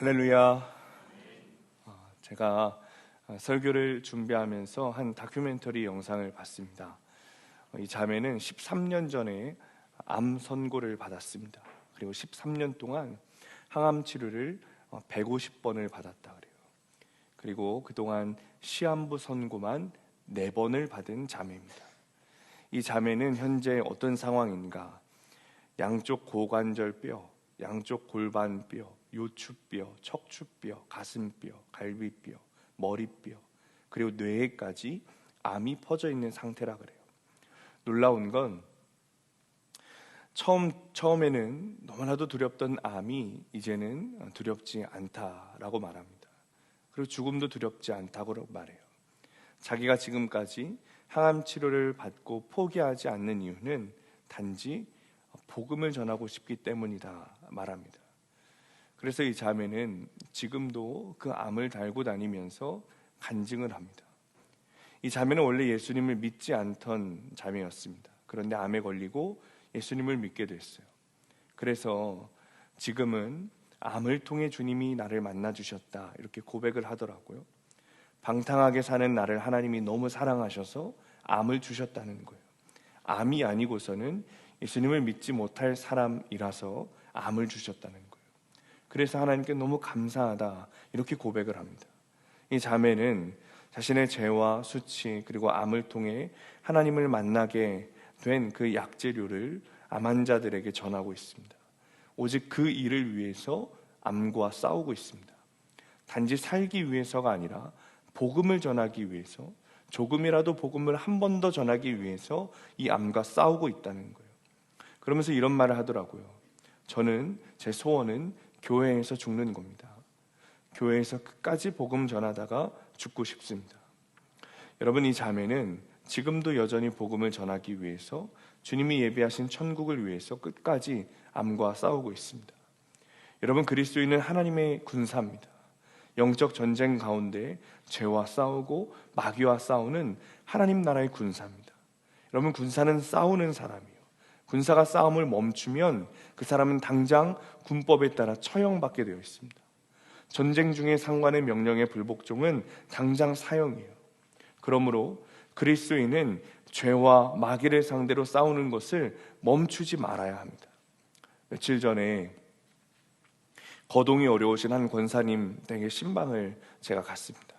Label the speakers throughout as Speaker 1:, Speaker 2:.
Speaker 1: 할렐루야. 제가 설교를 준비하면서 한 다큐멘터리 영상을 봤습니다. 이 자매는 13년 전에 암 선고를 받았습니다. 그리고 13년 동안 항암 치료를 150번을 받았다 그래요. 그리고 그동안 시한부 선고만 4번을 받은 자매입니다. 이 자매는 현재 어떤 상황인가? 양쪽 고관절뼈, 양쪽 골반뼈, 요추뼈, 척추뼈, 가슴뼈, 갈비뼈, 머리뼈, 그리고 뇌에까지 암이 퍼져 있는 상태라 그래요. 놀라운 건 처음에는 너무나도 두렵던 암이 이제는 두렵지 않다라고 말합니다. 그리고 죽음도 두렵지 않다고 말해요. 자기가 지금까지 항암 치료를 받고 포기하지 않는 이유는 단지 복음을 전하고 싶기 때문이다 말합니다. 그래서 이 자매는 지금도 그 암을 달고 다니면서 간증을 합니다. 이 자매는 원래 예수님을 믿지 않던 자매였습니다. 그런데 암에 걸리고 예수님을 믿게 됐어요. 그래서 지금은 암을 통해 주님이 나를 만나주셨다 이렇게 고백을 하더라고요. 방탕하게 사는 나를 하나님이 너무 사랑하셔서 암을 주셨다는 거예요. 암이 아니고서는 예수님을 믿지 못할 사람이라서 암을 주셨다는 거예요. 그래서 하나님께 너무 감사하다 이렇게 고백을 합니다. 이 자매는 자신의 죄와 수치 그리고 암을 통해 하나님을 만나게 된 그 약재료를 암 환자들에게 전하고 있습니다. 오직 그 일을 위해서 암과 싸우고 있습니다. 단지 살기 위해서가 아니라 복음을 전하기 위해서, 조금이라도 복음을 한 번 더 전하기 위해서 이 암과 싸우고 있다는 거예요. 그러면서 이런 말을 하더라고요. 저는 제 소원은 교회에서 죽는 겁니다. 교회에서 끝까지 복음 전하다가 죽고 싶습니다. 여러분, 이 자매는 지금도 여전히 복음을 전하기 위해서 주님이 예비하신 천국을 위해서 끝까지 암과 싸우고 있습니다. 여러분, 그리스도인은 하나님의 군사입니다. 영적 전쟁 가운데 죄와 싸우고 마귀와 싸우는 하나님 나라의 군사입니다. 여러분, 군사는 싸우는 사람이에요. 군사가 싸움을 멈추면 그 사람은 당장 군법에 따라 처형받게 되어 있습니다. 전쟁 중에 상관의 명령에 불복종은 당장 사형이에요. 그러므로 그리스도인은 죄와 마귀를 상대로 싸우는 것을 멈추지 말아야 합니다. 며칠 전에 거동이 어려우신 한 권사님 댁에 신방을 제가 갔습니다.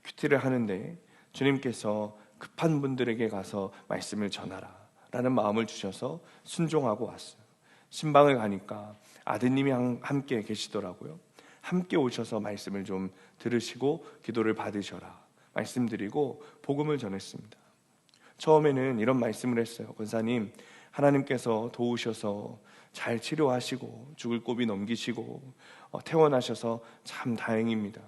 Speaker 1: 큐티를 하는데 주님께서 급한 분들에게 가서 말씀을 전하라 라는 마음을 주셔서 순종하고 왔어요. 신방을 가니까 아드님이 함께 계시더라고요. 함께 오셔서 말씀을 좀 들으시고 기도를 받으셔라 말씀드리고 복음을 전했습니다. 처음에는 이런 말씀을 했어요. 권사님, 하나님께서 도우셔서 잘 치료하시고 죽을 고비 넘기시고 퇴원하셔서 참 다행입니다.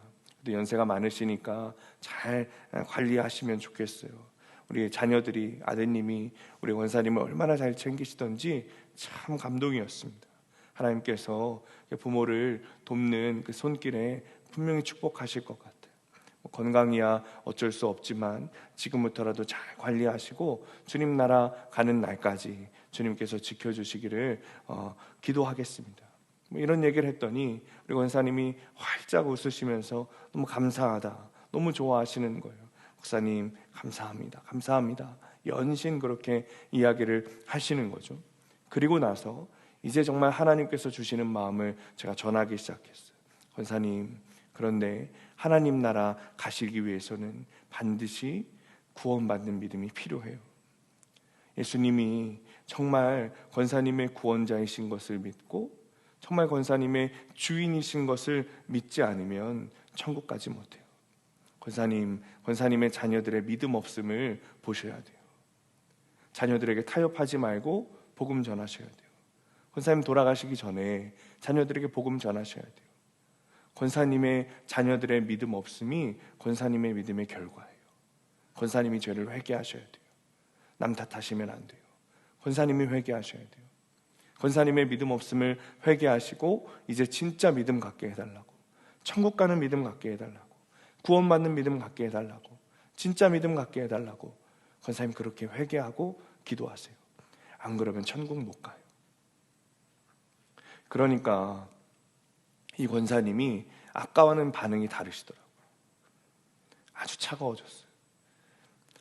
Speaker 1: 또 연세가 많으시니까 잘 관리하시면 좋겠어요. 우리 자녀들이, 아드님이 우리 권사님을 얼마나 잘 챙기시던지 참 감동이었습니다. 하나님께서 부모를 돕는 그 손길에 분명히 축복하실 것 같아요. 건강이야 어쩔 수 없지만 지금부터라도 잘 관리하시고 주님 나라 가는 날까지 주님께서 지켜주시기를 기도하겠습니다. 이런 얘기를 했더니 우리 권사님이 활짝 웃으시면서 너무 감사하다, 너무 좋아하시는 거예요. 목사님 감사합니다, 감사합니다. 연신 그렇게 이야기를 하시는 거죠. 그리고 나서 이제 정말 하나님께서 주시는 마음을 제가 전하기 시작했어요. 권사님, 그런데 하나님 나라 가시기 위해서는 반드시 구원받는 믿음이 필요해요. 예수님이 정말 권사님의 구원자이신 것을 믿고 정말 권사님의 주인이신 것을 믿지 않으면 천국 가지 못해요. 권사님의 자녀들의 믿음 없음을 보셔야 돼요. 자녀들에게 타협하지 말고 복음 전하셔야 돼요. 권사님 돌아가시기 전에 자녀들에게 복음 전하셔야 돼요. 권사님의 자녀들의 믿음 없음이 권사님의 믿음의 결과예요. 권사님이 죄를 회개하셔야 돼요. 남 탓하시면 안 돼요. 권사님이 회개하셔야 돼요. 권사님의 믿음 없음을 회개하시고 이제 진짜 믿음 갖게 해달라고, 천국 가는 믿음 갖게 해달라고, 구원받는 믿음 갖게 해달라고, 진짜 믿음 갖게 해달라고 권사님 그렇게 회개하고 기도하세요. 안 그러면 천국 못 가요. 그러니까 이 권사님이 아까와는 반응이 다르시더라고요. 아주 차가워졌어요.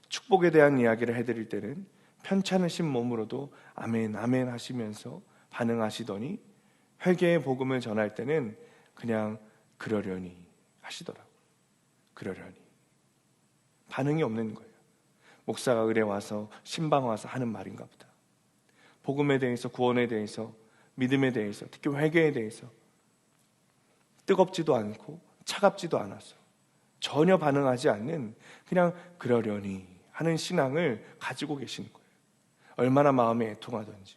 Speaker 1: 축복에 대한 이야기를 해드릴 때는 편찮으신 몸으로도 아멘 아멘 하시면서 반응하시더니 회개의 복음을 전할 때는 그냥 그러려니 하시더라고요. 그러려니. 반응이 없는 거예요. 목사가 의뢰 와서 신방 와서 하는 말인가 보다. 복음에 대해서, 구원에 대해서, 믿음에 대해서, 특히 회개에 대해서 뜨겁지도 않고 차갑지도 않아서 전혀 반응하지 않는 그냥 그러려니 하는 신앙을 가지고 계시는 거예요. 얼마나 마음에 애통하던지.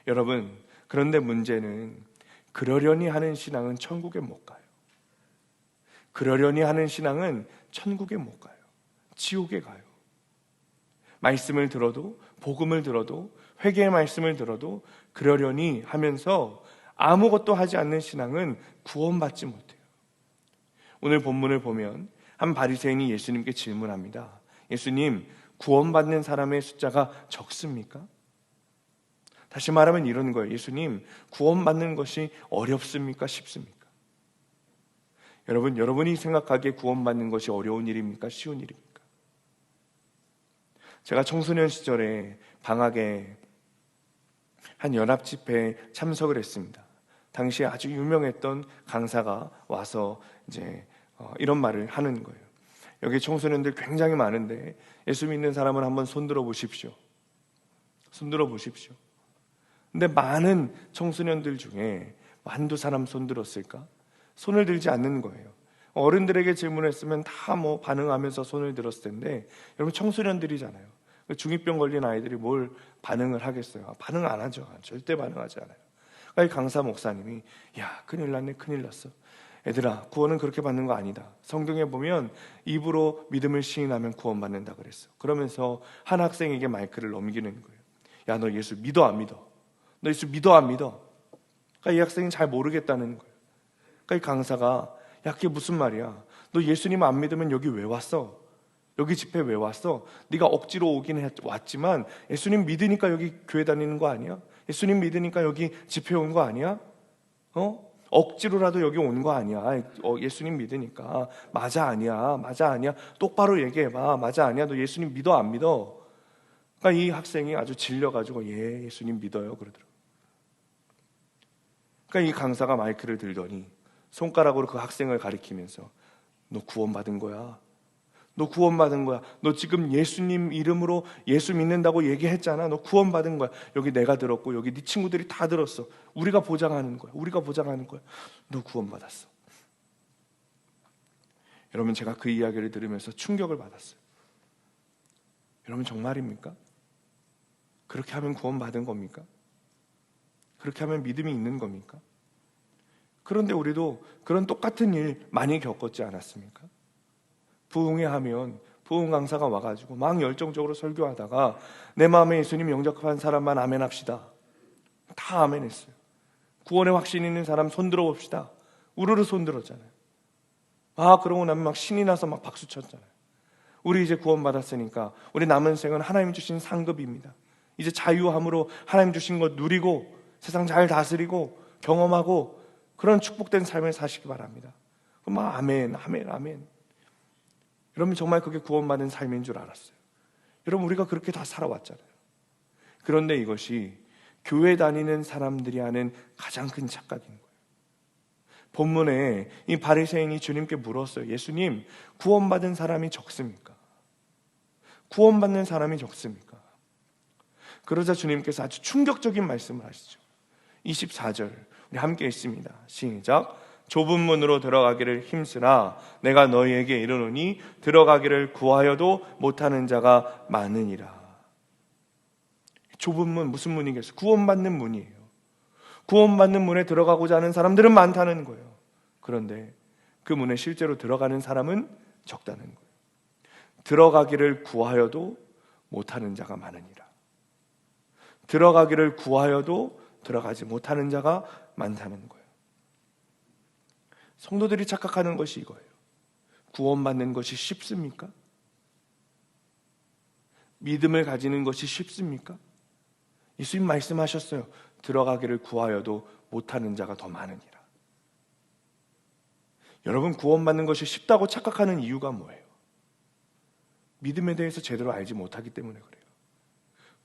Speaker 1: 여러분, 그런데 문제는 그러려니 하는 신앙은 천국에 못 가요. 그러려니 하는 신앙은 천국에 못 가요. 지옥에 가요. 말씀을 들어도, 복음을 들어도, 회개의 말씀을 들어도 그러려니 하면서 아무것도 하지 않는 신앙은 구원받지 못해요. 오늘 본문을 보면 한 바리새인이 예수님께 질문합니다. 예수님, 구원받는 사람의 숫자가 적습니까? 다시 말하면 이런 거예요. 예수님, 구원받는 것이 어렵습니까? 쉽습니까? 여러분, 여러분이 생각하기에 구원받는 것이 어려운 일입니까? 쉬운 일입니까? 제가 청소년 시절에 방학에 한 연합집회에 참석을 했습니다. 당시에 아주 유명했던 강사가 와서 이제 이런 말을 하는 거예요. 여기 청소년들 굉장히 많은데 예수 믿는 사람은 한번 손들어 보십시오. 손들어 보십시오. 근데 많은 청소년들 중에 한두 사람 손들었을까? 손을 들지 않는 거예요. 어른들에게 질문했으면 다 반응하면서 손을 들었을 텐데, 여러분 청소년들이잖아요. 중이병 걸린 아이들이 뭘 반응을 하겠어요? 반응 안 하죠. 절대 반응하지 않아요. 그러니까 강사 목사님이 야, 큰일 났네, 큰일 났어. 애들아, 구원은 그렇게 받는 거 아니다. 성경에 보면 입으로 믿음을 시인하면 구원받는다 그랬어. 그러면서 한 학생에게 마이크를 넘기는 거예요. 야, 너 예수 믿어 안 믿어? 너 예수 믿어 안 믿어? 그러니까 이 학생이 잘 모르겠다는 거예요. 그러니까 이 강사가 야, 그게 무슨 말이야? 너 예수님 안 믿으면 여기 왜 왔어? 여기 집회 왜 왔어? 네가 억지로 오긴 왔지만 예수님 믿으니까 여기 교회 다니는 거 아니야? 예수님 믿으니까 여기 집회 온 거 아니야? 억지로라도 여기 온 거 아니야? 예수님 믿으니까. 맞아 아니야? 맞아 아니야? 똑바로 얘기해봐. 맞아 아니야? 너 예수님 믿어 안 믿어? 그러니까 이 학생이 아주 질려가지고 예수님 믿어요 그러더라고요. 그러니까 이 강사가 마이크를 들더니 손가락으로 그 학생을 가리키면서 너 구원받은 거야. 너 구원받은 거야. 너 지금 예수님 이름으로 예수 믿는다고 얘기했잖아. 너 구원받은 거야. 여기 내가 들었고 여기 네 친구들이 다 들었어. 우리가 보장하는 거야. 우리가 보장하는 거야. 너 구원받았어. 여러분, 제가 그 이야기를 들으면서 충격을 받았어요. 여러분, 정말입니까? 그렇게 하면 구원받은 겁니까? 그렇게 하면 믿음이 있는 겁니까? 그런데 우리도 그런 똑같은 일 많이 겪었지 않았습니까? 부흥회 하면 부흥 강사가 와가지고 막 열정적으로 설교하다가 내 마음에 예수님 영접한 사람만 아멘 합시다. 다 아멘 했어요. 구원의 확신 있는 사람 손 들어봅시다. 우르르 손 들었잖아요. 그러고 나면 막 신이 나서 막 박수 쳤잖아요. 우리 이제 구원 받았으니까 우리 남은 생은 하나님 주신 상급입니다. 이제 자유함으로 하나님 주신 것 누리고 세상 잘 다스리고 경험하고 그런 축복된 삶을 사시기 바랍니다. 막 아멘 아멘 아멘. 여러분, 정말 그게 구원받은 삶인 줄 알았어요. 여러분, 우리가 그렇게 다 살아왔잖아요. 그런데 이것이 교회 다니는 사람들이 하는 가장 큰 착각인 거예요. 본문에 이 바리새인이 주님께 물었어요. 예수님, 구원받은 사람이 적습니까? 구원받는 사람이 적습니까? 그러자 주님께서 아주 충격적인 말씀을 하시죠. 24절 우리 함께 읽습니다. 시작. 좁은 문으로 들어가기를 힘쓰나 내가 너희에게 이르노니 들어가기를 구하여도 못하는 자가 많으니라. 좁은 문, 무슨 문이겠어요? 구원받는 문이에요. 구원받는 문에 들어가고자 하는 사람들은 많다는 거예요. 그런데 그 문에 실제로 들어가는 사람은 적다는 거예요. 들어가기를 구하여도 못하는 자가 많으니라. 들어가기를 구하여도 들어가지 못하는 자가 많다는 거예요. 성도들이 착각하는 것이 이거예요. 구원받는 것이 쉽습니까? 믿음을 가지는 것이 쉽습니까? 예수님 말씀하셨어요. 들어가기를 구하여도 못하는 자가 더 많으니라. 여러분, 구원받는 것이 쉽다고 착각하는 이유가 뭐예요? 믿음에 대해서 제대로 알지 못하기 때문에 그래요.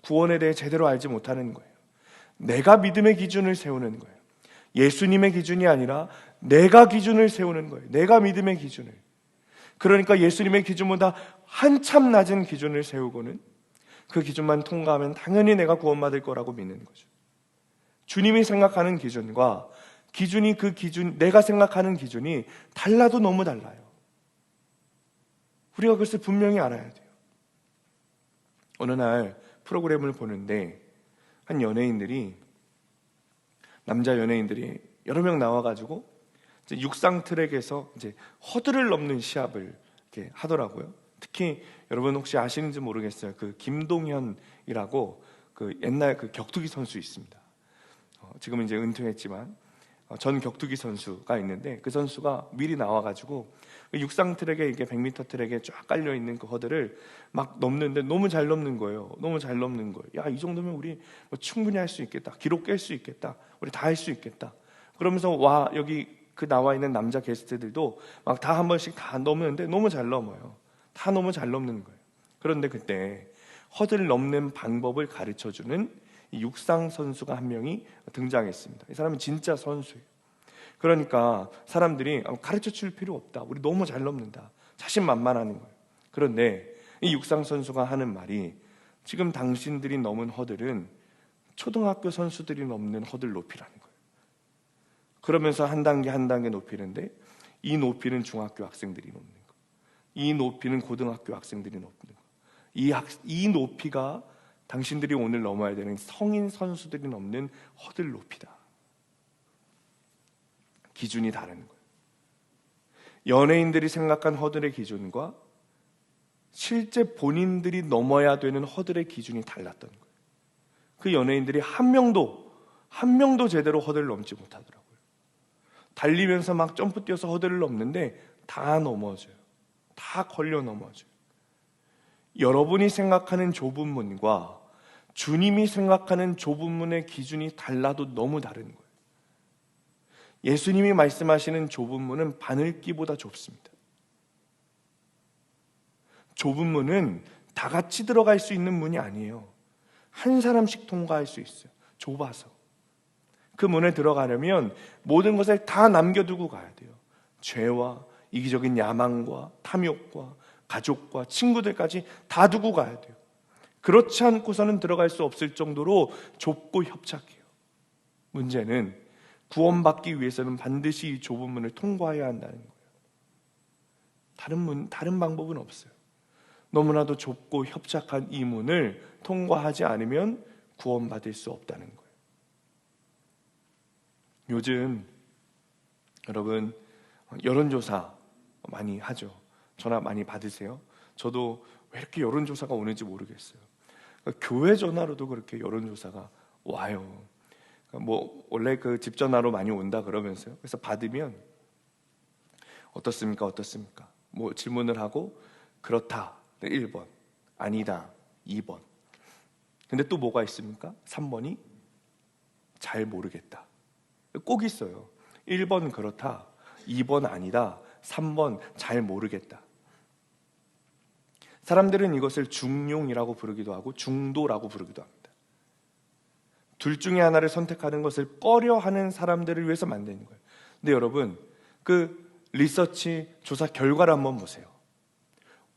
Speaker 1: 구원에 대해 제대로 알지 못하는 거예요. 내가 믿음의 기준을 세우는 거예요. 예수님의 기준이 아니라 내가 기준을 세우는 거예요. 내가 믿음의 기준을. 그러니까 예수님의 기준보다 한참 낮은 기준을 세우고는 그 기준만 통과하면 당연히 내가 구원받을 거라고 믿는 거죠. 주님이 생각하는 기준과 내가 생각하는 기준이 달라도 너무 달라요. 우리가 그것을 분명히 알아야 돼요. 어느 날 프로그램을 보는데 남자 연예인들이 여러 명 나와가지고 이제 육상 트랙에서 이제 허들을 넘는 시합을 이렇게 하더라고요. 특히 여러분 혹시 아시는지 모르겠어요. 그 김동현이라고 그 옛날 그 격투기 선수 있습니다. 지금은 이제 은퇴했지만 전 격투기 선수가 있는데 그 선수가 미리 나와가지고 그 육상 트랙에 이게 100m 트랙에 쫙 깔려 있는 그 허들을 막 넘는데 너무 잘 넘는 거예요. 너무 잘 넘는 거예요. 야, 이 정도면 우리 뭐 충분히 할 수 있겠다. 기록 깰 수 있겠다. 우리 다 할 수 있겠다. 그러면서 여기 그 나와 있는 남자 게스트들도 막 다 한 번씩 다 넘는데 너무 잘 넘어요. 다 너무 잘 넘는 거예요. 그런데 그때 허들 넘는 방법을 가르쳐주는 이 육상 선수가 한 명이 등장했습니다. 이 사람은 진짜 선수예요. 그러니까 사람들이 가르쳐 줄 필요 없다. 우리 너무 잘 넘는다. 자신만만하는 거예요. 그런데 이 육상 선수가 하는 말이 지금 당신들이 넘은 허들은 초등학교 선수들이 넘는 허들 높이라는 거예요. 그러면서 한 단계 한 단계 높이는데 이 높이는 중학교 학생들이 넘는 거. 이 높이는 고등학교 학생들이 넘는 거. 이 높이가 당신들이 오늘 넘어야 되는 성인 선수들이 넘는 허들 높이다. 기준이 다른 거예요. 연예인들이 생각한 허들의 기준과 실제 본인들이 넘어야 되는 허들의 기준이 달랐던 거예요. 그 연예인들이 한 명도 제대로 허들을 넘지 못하더라고요. 달리면서 막 점프 뛰어서 허들을 넘는데 다 넘어져요. 다 걸려 넘어져요. 여러분이 생각하는 좁은 문과 주님이 생각하는 좁은 문의 기준이 달라도 너무 다른 거예요. 예수님이 말씀하시는 좁은 문은 바늘기보다 좁습니다. 좁은 문은 다 같이 들어갈 수 있는 문이 아니에요. 한 사람씩 통과할 수 있어요. 좁아서. 그 문에 들어가려면 모든 것을 다 남겨두고 가야 돼요. 죄와 이기적인 야망과 탐욕과 가족과 친구들까지 다 두고 가야 돼요. 그렇지 않고서는 들어갈 수 없을 정도로 좁고 협착해요. 문제는 구원받기 위해서는 반드시 이 좁은 문을 통과해야 한다는 거예요. 다른 방법은 없어요. 너무나도 좁고 협착한 이 문을 통과하지 않으면 구원받을 수 없다는 거예요. 요즘 여러분 여론조사 많이 하죠. 전화 많이 받으세요? 저도 왜 이렇게 여론조사가 오는지 모르겠어요. 그러니까 교회 전화로도 그렇게 여론조사가 와요. 그러니까 원래 그 집 전화로 많이 온다 그러면서요. 그래서 받으면 어떻습니까? 질문을 하고 그렇다 1번, 아니다 2번. 근데 또 뭐가 있습니까? 3번이 잘 모르겠다. 꼭 있어요. 1번 그렇다, 2번 아니다, 3번 잘 모르겠다. 사람들은 이것을 중용이라고 부르기도 하고 중도라고 부르기도 합니다. 둘 중에 하나를 선택하는 것을 꺼려하는 사람들을 위해서 만드는 거예요. 근데 여러분, 그 리서치 조사 결과를 한번 보세요.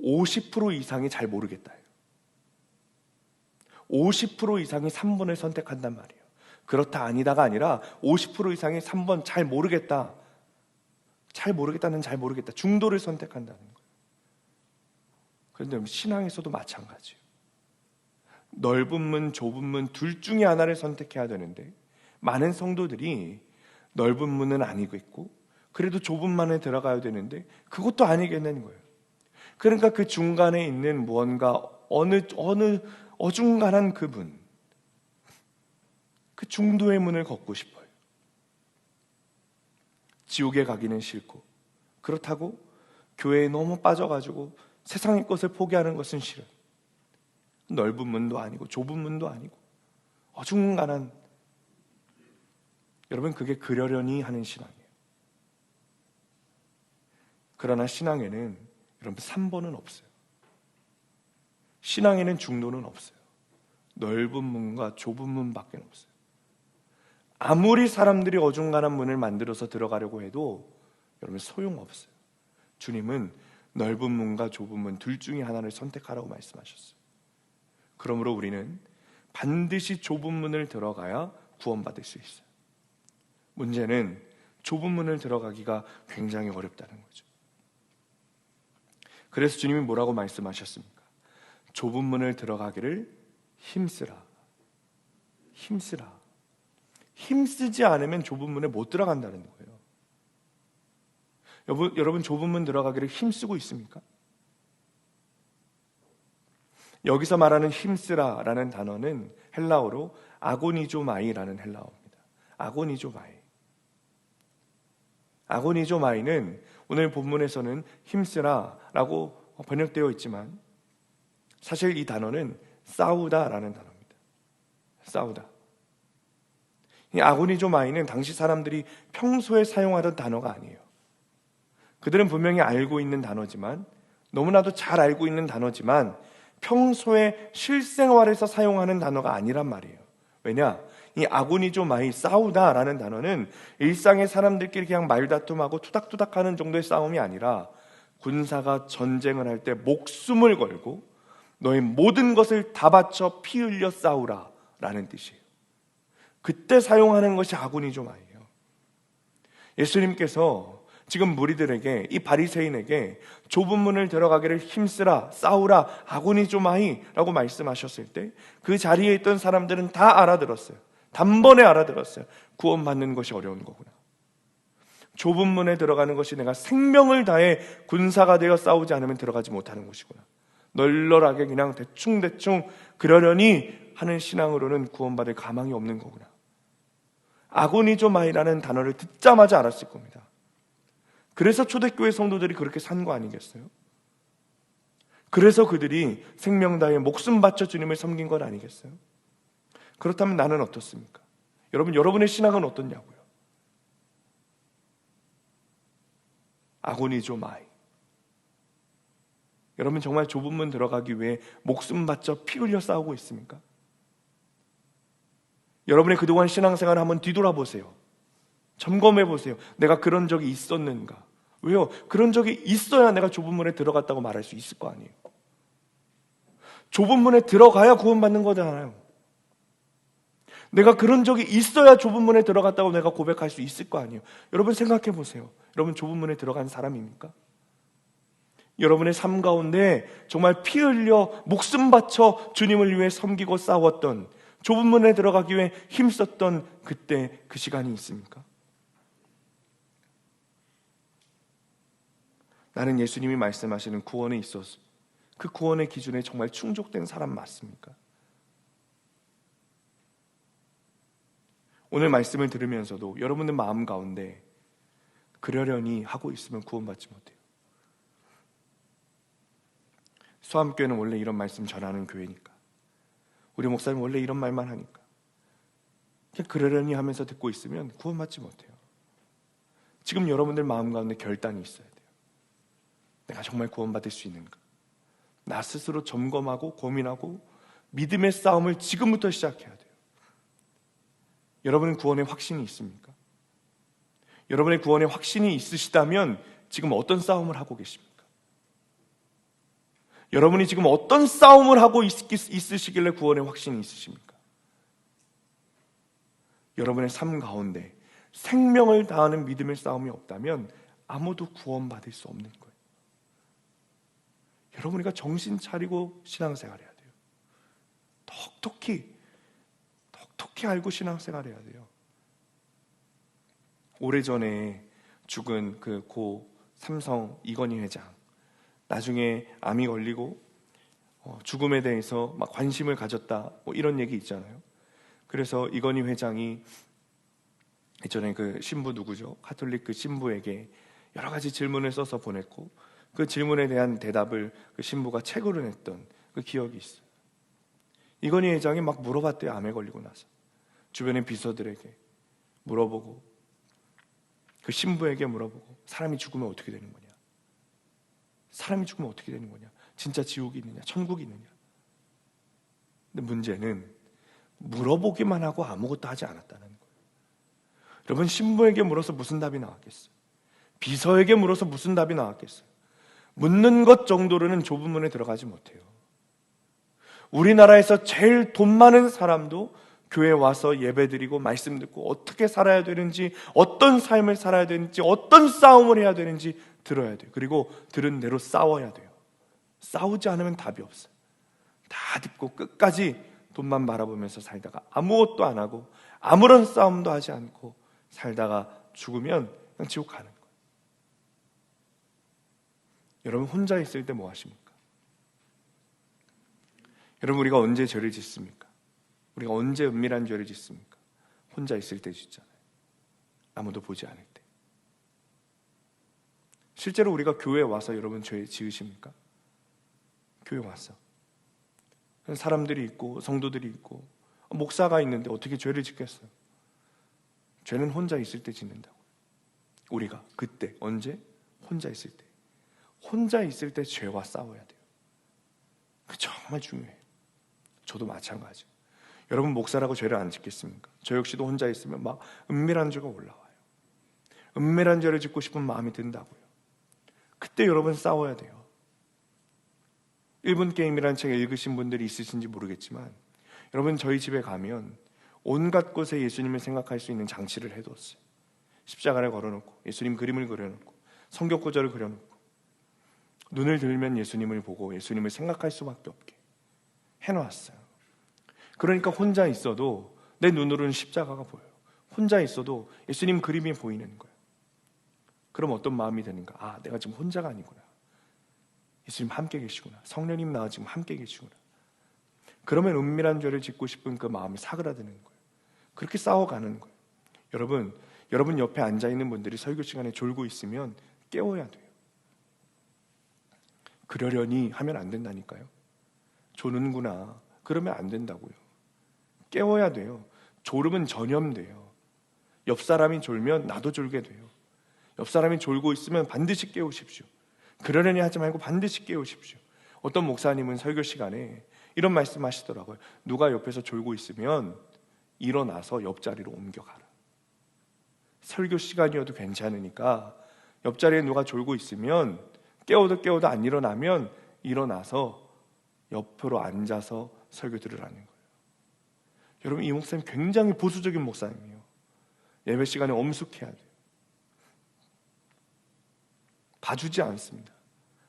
Speaker 1: 50% 이상이 잘 모르겠다예요. 50% 이상이 3번을 선택한단 말이에요. 그렇다 아니다가 아니라 50% 이상이 3번 잘 모르겠다. 잘 모르겠다는 잘 모르겠다. 중도를 선택한다는 거예요. 그런데 신앙에서도 마찬가지예요. 넓은 문, 좁은 문 둘 중에 하나를 선택해야 되는데 많은 성도들이 넓은 문은 아니겠고 그래도 좁은 문에 들어가야 되는데 그것도 아니겠는 거예요. 그러니까 그 중간에 있는 무언가 어느 어중간한 그 문, 그 중도의 문을 걷고 싶어요. 지옥에 가기는 싫고 그렇다고 교회에 너무 빠져가지고 세상의 것을 포기하는 것은 싫어요. 넓은 문도 아니고 좁은 문도 아니고 어중간한, 여러분 그게 그러려니 하는 신앙이에요. 그러나 신앙에는 여러분 3번은 없어요. 신앙에는 중도는 없어요. 넓은 문과 좁은 문밖에 없어요. 아무리 사람들이 어중간한 문을 만들어서 들어가려고 해도 여러분 소용없어요. 주님은 넓은 문과 좁은 문 둘 중에 하나를 선택하라고 말씀하셨어요. 그러므로 우리는 반드시 좁은 문을 들어가야 구원받을 수 있어요. 문제는 좁은 문을 들어가기가 굉장히 어렵다는 거죠. 그래서 주님이 뭐라고 말씀하셨습니까? 좁은 문을 들어가기를 힘쓰라. 힘쓰라. 힘쓰지 않으면 좁은 문에 못 들어간다는 거예요. 여러분 좁은 문 들어가기를 힘쓰고 있습니까? 여기서 말하는 힘쓰라라는 단어는 헬라어로 아고니조마이라는 헬라어입니다. 아고니조마이. 아고니조마이는 오늘 본문에서는 힘쓰라라고 번역되어 있지만 사실 이 단어는 싸우다라는 단어입니다. 싸우다. 이 아고니조마이는 당시 사람들이 평소에 사용하던 단어가 아니에요. 그들은 분명히 알고 있는 단어지만, 너무나도 잘 알고 있는 단어지만 평소에 실생활에서 사용하는 단어가 아니란 말이에요. 왜냐? 이 아고니조마이, 싸우다라는 단어는 일상의 사람들끼리 그냥 말다툼하고 투닥투닥하는 정도의 싸움이 아니라 군사가 전쟁을 할 때 목숨을 걸고 너의 모든 것을 다 바쳐 피 흘려 싸우라 라는 뜻이에요. 그때 사용하는 것이 아고니조마이예요. 예수님께서 지금 무리들에게, 이 바리새인에게 좁은 문을 들어가기를 힘쓰라, 싸우라, 아고니조마이라고 말씀하셨을 때 그 자리에 있던 사람들은 다 알아들었어요. 단번에 알아들었어요. 구원받는 것이 어려운 거구나. 좁은 문에 들어가는 것이 내가 생명을 다해 군사가 되어 싸우지 않으면 들어가지 못하는 곳이구나. 널널하게 그냥 대충대충 그러려니 하는 신앙으로는 구원받을 가망이 없는 거구나. 아고니조마이라는 단어를 듣자마자 알았을 겁니다. 그래서 초대교회 성도들이 그렇게 산 거 아니겠어요? 그래서 그들이 생명 다해 목숨 바쳐 주님을 섬긴 건 아니겠어요? 그렇다면 나는 어떻습니까? 여러분의 신앙은 어떻냐고요? 아고니조마이. 여러분 정말 좁은 문 들어가기 위해 목숨 바쳐 피 흘려 싸우고 있습니까? 여러분의 그동안 신앙생활을 한번 뒤돌아보세요. 점검해보세요. 내가 그런 적이 있었는가? 왜요? 그런 적이 있어야 내가 좁은 문에 들어갔다고 말할 수 있을 거 아니에요. 좁은 문에 들어가야 구원받는 거잖아요. 내가 그런 적이 있어야 좁은 문에 들어갔다고 내가 고백할 수 있을 거 아니에요. 여러분 생각해보세요. 여러분 좁은 문에 들어간 사람입니까? 여러분의 삶 가운데 정말 피 흘려 목숨 바쳐 주님을 위해 섬기고 싸웠던, 좁은 문에 들어가기 위해 힘썼던 그때 그 시간이 있습니까? 나는 예수님이 말씀하시는 구원에 있어서 그 구원의 기준에 정말 충족된 사람 맞습니까? 오늘 말씀을 들으면서도 여러분의 마음 가운데 그러려니 하고 있으면 구원받지 못해요. 수암교회는 원래 이런 말씀 전하는 교회니까, 우리 목사님 원래 이런 말만 하니까 그냥 그러려니 하면서 듣고 있으면 구원받지 못해요. 지금 여러분들 마음 가운데 결단이 있어야 돼요. 내가 정말 구원받을 수 있는가? 나 스스로 점검하고 고민하고 믿음의 싸움을 지금부터 시작해야 돼요. 여러분은 구원의 확신이 있습니까? 여러분의 구원의 확신이 있으시다면 지금 어떤 싸움을 하고 계십니까? 여러분이 지금 어떤 싸움을 하고 있으시길래 구원의 확신이 있으십니까? 여러분의 삶 가운데 생명을 다하는 믿음의 싸움이 없다면 아무도 구원받을 수 없는 거예요. 여러분이가 정신 차리고 신앙생활해야 돼요. 톡톡히 알고 신앙생활해야 돼요. 오래전에 죽은 그 고 삼성 이건희 회장, 나중에 암이 걸리고 죽음에 대해서 막 관심을 가졌다, 뭐 이런 얘기 있잖아요. 그래서 이건희 회장이 예전에 그 신부 누구죠? 가톨릭 그 신부에게 여러 가지 질문을 써서 보냈고, 그 질문에 대한 대답을 그 신부가 책으로 냈던 그 기억이 있어요. 이건희 회장이 막 물어봤대요. 암에 걸리고 나서 주변의 비서들에게 물어보고, 그 신부에게 물어보고, 사람이 죽으면 어떻게 되는 거냐? 사람이 죽으면 어떻게 되는 거냐? 진짜 지옥이 있느냐? 천국이 있느냐? 근데 문제는 물어보기만 하고 아무것도 하지 않았다는 거예요. 여러분, 신부에게 물어서 무슨 답이 나왔겠어요? 비서에게 물어서 무슨 답이 나왔겠어요? 묻는 것 정도로는 좁은 문에 들어가지 못해요. 우리나라에서 제일 돈 많은 사람도 교회 와서 예배드리고 말씀 듣고 어떻게 살아야 되는지, 어떤 삶을 살아야 되는지, 어떤 싸움을 해야 되는지 들어야 돼요. 그리고 들은 대로 싸워야 돼요. 싸우지 않으면 답이 없어요. 다 듣고 끝까지 돈만 바라보면서 살다가 아무것도 안 하고 아무런 싸움도 하지 않고 살다가 죽으면 그냥 지옥 가는 거예요. 여러분, 혼자 있을 때 뭐 하십니까? 여러분, 우리가 언제 죄를 짓습니까? 우리가 언제 은밀한 죄를 짓습니까? 혼자 있을 때 짓잖아요. 아무도 보지 않을 때. 실제로 우리가 교회에 와서 여러분 죄 지으십니까? 교회 와서 사람들이 있고 성도들이 있고 목사가 있는데 어떻게 죄를 짓겠어요? 죄는 혼자 있을 때 짓는다고요. 우리가 그때 언제? 혼자 있을 때. 혼자 있을 때 죄와 싸워야 돼요. 그 정말 중요해요. 저도 마찬가지예요. 여러분, 목사라고 죄를 안 짓겠습니까? 저 역시도 혼자 있으면 막 은밀한 죄가 올라와요. 은밀한 죄를 짓고 싶은 마음이 든다고요. 그때 여러분 싸워야 돼요. 1분 게임이라는 책을 읽으신 분들이 있으신지 모르겠지만 여러분, 저희 집에 가면 온갖 곳에 예수님을 생각할 수 있는 장치를 해뒀어요. 십자가를 걸어놓고 예수님 그림을 그려놓고 성경 구절을 그려놓고 눈을 들면 예수님을 보고 예수님을 생각할 수밖에 없게 해놓았어요. 그러니까 혼자 있어도 내 눈으로는 십자가가 보여요. 혼자 있어도 예수님 그림이 보이는 거예요. 그럼 어떤 마음이 드는가? 아, 내가 지금 혼자가 아니구나. 예수님 함께 계시구나. 성령님 나와 지금 함께 계시구나. 그러면 은밀한 죄를 짓고 싶은 그 마음이 사그라드는 거예요. 그렇게 싸워가는 거예요. 여러분 옆에 앉아있는 분들이 설교 시간에 졸고 있으면 깨워야 돼요. 그러려니 하면 안 된다니까요. 조는구나. 그러면 안 된다고요. 깨워야 돼요. 졸음은 전염돼요. 옆 사람이 졸면 나도 졸게 돼요. 옆 사람이 졸고 있으면 반드시 깨우십시오. 그러려니 하지 말고 반드시 깨우십시오. 어떤 목사님은 설교 시간에 이런 말씀 하시더라고요. 누가 옆에서 졸고 있으면 일어나서 옆자리로 옮겨가라. 설교 시간이어도 괜찮으니까 옆자리에 누가 졸고 있으면 깨워도 안 일어나면 일어나서 옆으로 앉아서 설교 들으라는 거예요. 여러분, 이 목사님 굉장히 보수적인 목사님이에요. 예배 시간에 엄숙해야 돼요. 봐주지 않습니다.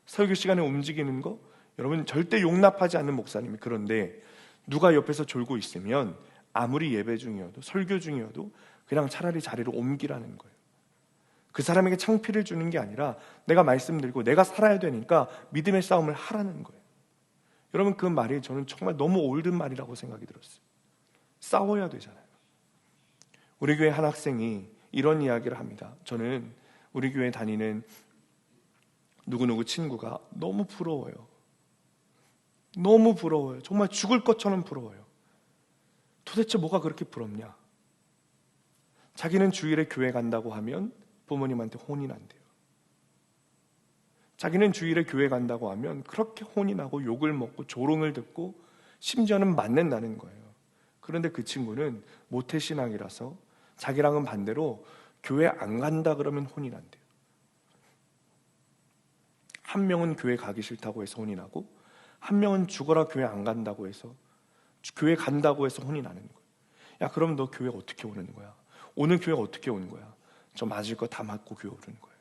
Speaker 1: 설교 시간에 움직이는 거 여러분 절대 용납하지 않는 목사님이. 그런데 누가 옆에서 졸고 있으면 아무리 예배 중이어도 설교 중이어도 그냥 차라리 자리를 옮기라는 거예요. 그 사람에게 창피를 주는 게 아니라 내가 말씀 드리고 내가 살아야 되니까 믿음의 싸움을 하라는 거예요. 여러분, 그 말이 저는 정말 너무 올든 말이라고 생각이 들었어요. 싸워야 되잖아요. 우리 교회 한 학생이 이런 이야기를 합니다. 저는 우리 교회 다니는 누구누구 친구가 너무 부러워요. 너무 부러워요. 정말 죽을 것처럼 부러워요. 도대체 뭐가 그렇게 부럽냐? 자기는 주일에 교회 간다고 하면 부모님한테 혼이 난대요. 자기는 주일에 교회 간다고 하면 그렇게 혼이 나고 욕을 먹고 조롱을 듣고 심지어는 맞는다는 거예요. 그런데 그 친구는 모태신앙이라서 자기랑은 반대로 교회 안 간다 그러면 혼이 난대요. 한 명은 교회 가기 싫다고 해서 혼이 나고 한 명은 죽어라 교회 안 간다고 해서 교회 간다고 해서 혼이 나는 거예요. 야, 그럼 너 교회 어떻게 오는 거야? 오늘 교회 어떻게 오는 거야? 저 맞을 거 다 맞고 교회 오는 거예요.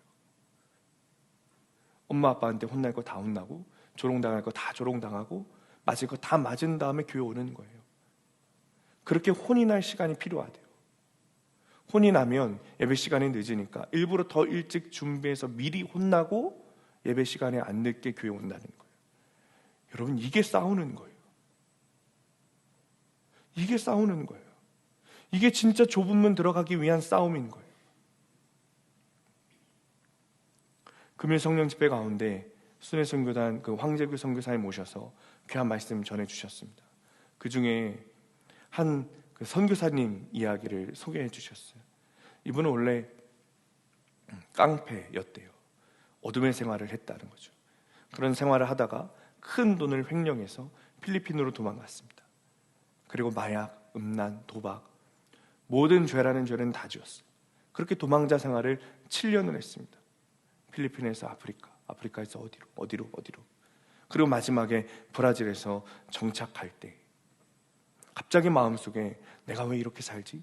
Speaker 1: 엄마 아빠한테 혼날 거 다 혼나고 조롱당할 거 다 조롱당하고 맞을 거 다 맞은 다음에 교회 오는 거예요. 그렇게 혼이 날 시간이 필요하대요. 혼이 나면 예배 시간이 늦으니까 일부러 더 일찍 준비해서 미리 혼나고 예배 시간에 안 늦게 교회 온다는 거예요. 여러분, 이게 싸우는 거예요. 이게 싸우는 거예요. 이게 진짜 좁은 문 들어가기 위한 싸움인 거예요. 금요 성령 집회 가운데 순회 선교단 그 황재규 선교사님 모셔서 귀한 말씀 전해 주셨습니다. 그 중에 한 그 선교사님 이야기를 소개해 주셨어요. 이분은 원래 깡패였대요. 어둠의 생활을 했다는 거죠. 그런 생활을 하다가 큰 돈을 횡령해서 필리핀으로 도망갔습니다. 그리고 마약, 음란, 도박, 모든 죄라는 죄는 다 지었어요. 그렇게 도망자 생활을 7년을 했습니다. 필리핀에서 아프리카에서 어디로. 그리고 마지막에 브라질에서 정착할 때 갑자기 마음속에 내가 왜 이렇게 살지?